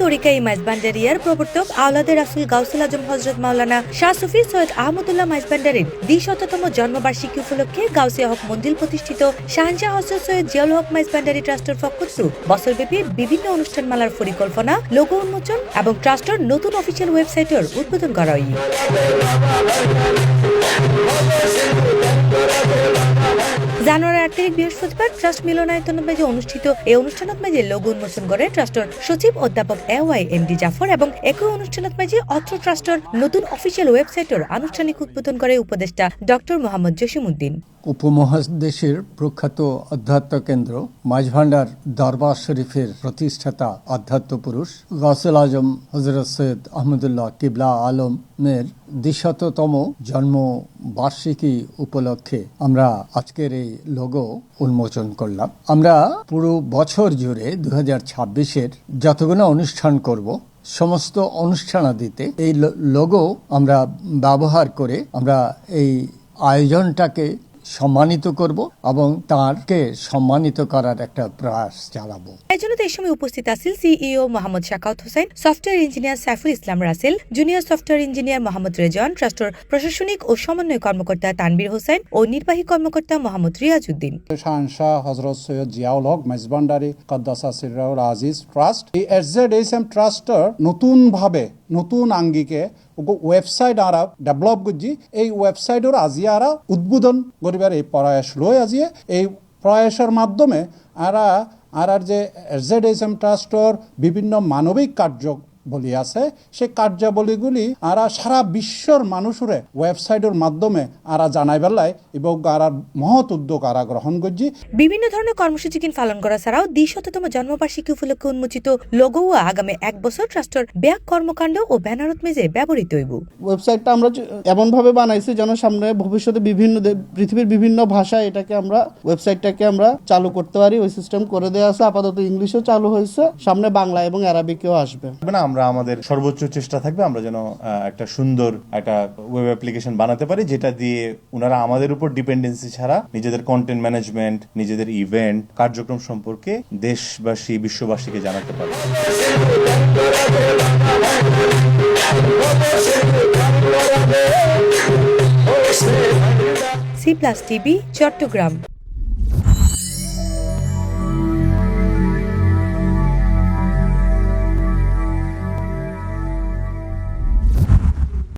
তরিকা-ই মাইজভান্ডারিয়ার প্রবর্তক আওলাদে রাসূল গাউসুল আজম হযরত মাওলানা শাহ সুফি সৈয়দ আহমদুল্লাহ মাইজভান্ডারির ২০০তম জন্মবার্ষিকী উপলক্ষে গাউসিয়া হক মন্দির প্রতিষ্ঠিত শাহজাহান হযরত সৈয়দ জিয়াউল হক মাইজভান্ডারি ট্রাস্টের পক্ষতু বছরব্যাপী বিভিন্ন অনুষ্ঠানমালার পরিকল্পনা, লোগো উন্মোচন এবং ট্রাস্টের নতুন অফিসিয়াল ওয়েবসাইটের উদ্বোধন করা হয়। জানুয়ারি ৮ তারিখ বৃহস্পতিবার ট্রাস্ট মিলনায়তন মাঝে অনুষ্ঠিত এই অনুষ্ঠানত মাঝে লোগো উন্মোচন করে ট্রাস্টের সচিব অধ্যাপক এম ডি জাফর এবং একই অনুষ্ঠানত মাঝে অত্র ট্রাস্টের নতুন অফিসিয়াল ওয়েবসাইটের আনুষ্ঠানিক উদ্বোধন করে উপদেষ্টা ডক্টর মোহাম্মদ জসিমউদ্দিন। উপমহাদেশের প্রখ্যাত আধ্যাত্ম কেন্দ্র মাইজভান্ডার দরবার শরীফের প্রতিষ্ঠাতা আধ্যাত্ম পুরুষ গাউসুল আজম হযরত সৈয়দ আহমদুল্লাহ কিবলা আলমের ২০০তম জন্মবার্ষিকী উপলক্ষে আমরা আজকের এই লোগো উন্মোচন করলাম। আমরা পুরো বছর জুড়ে ২০২৬-এর যতগুলো অনুষ্ঠান করব সমস্ত অনুষ্ঠানাদিতে এই লোগো আমরা ব্যবহার করে আমরা এই আয়োজনটাকে সম্মানিত করব এবং তারকে সম্মানিত করার একটা প্রয়াস চালাবো। আয়োজনে এই সময় উপস্থিত আছেন CEO Mohammad Shakaut Hossain, software engineer Saiful Islam Rasel, junior software engineer Mohammad Rezwan, ট্রাস্টের প্রশাসনিক ও সমন্বয় কর্মকর্তা তানবীর হোসেন ও নির্বাহী কর্মকর্তা মোহাম্মদ রিয়াজউদ্দিন। শাহজাহান হযরত সৈয়দ জিয়াউল হক মাইজভান্ডারি কদ্দাসা সিররাউল আজিজ ট্রাস্ট এই এসজেডএসএম ট্রাস্টের নতুন আঙ্গিকে ওয়েবসাইট আরা ডেভেলপ করছি। এই ওয়েবসাইটের আজিয়ে আরা উদ্বোধন করিবার এই প্রয়াস লয়। আজিয়ে এই প্রয়াসের মাধ্যমে আর যে এসজেডএসএম ট্রাস্টর বিভিন্ন মানবিক কার্যাবলী আছে সেই কার্যাবলীগুলি আরা সারা বিশ্বর মানুষরে ওয়েবসাইটের মাধ্যমে আরা জানাই বেলায় এবং আরা মহৎ উদ্যোগ আরা গ্রহণ করছি। বিভিন্ন ধরনের কর্মসূচি পালন করা ছাড়াও ২০০তম জন্মবার্ষিকী উপলক্ষে উন্মোচিত লোগো আগামী ১ বছর ট্রাস্টের ব্যাক কর্মকাণ্ড ও ব্যানারত মেজে ব্যবহৃত হইব। ওয়েবসাইটটা আমরা এমন ভাবে বানাইছি যেন সামনে ভবিষ্যতে পৃথিবীর বিভিন্ন ভাষায় এটাকে ওয়েবসাইটটাকে আমরা চালু করতে পারি। ওই সিস্টেম করে দেওয়া আছে। আপাতত ইংলিশও চালু হয়েছে, সামনে বাংলা এবং আরবিকেও আসবে। আমরা আমাদের সর্বোচ্চ চেষ্টা থাকবে আমরা যেন একটা সুন্দর একটা ওয়েব অ্যাপ্লিকেশন বানাতে পারি, যেটা দিয়ে ওনারা আমাদের উপর ডিপেন্ডেন্সি ছাড়া নিজেদের কন্টেন্ট ম্যানেজমেন্ট, নিজেদের ইভেন্ট কার্যক্রম সম্পর্কে দেশবাসী বিশ্ববাসীকে জানাতে পারে। C+ TV Chittagong.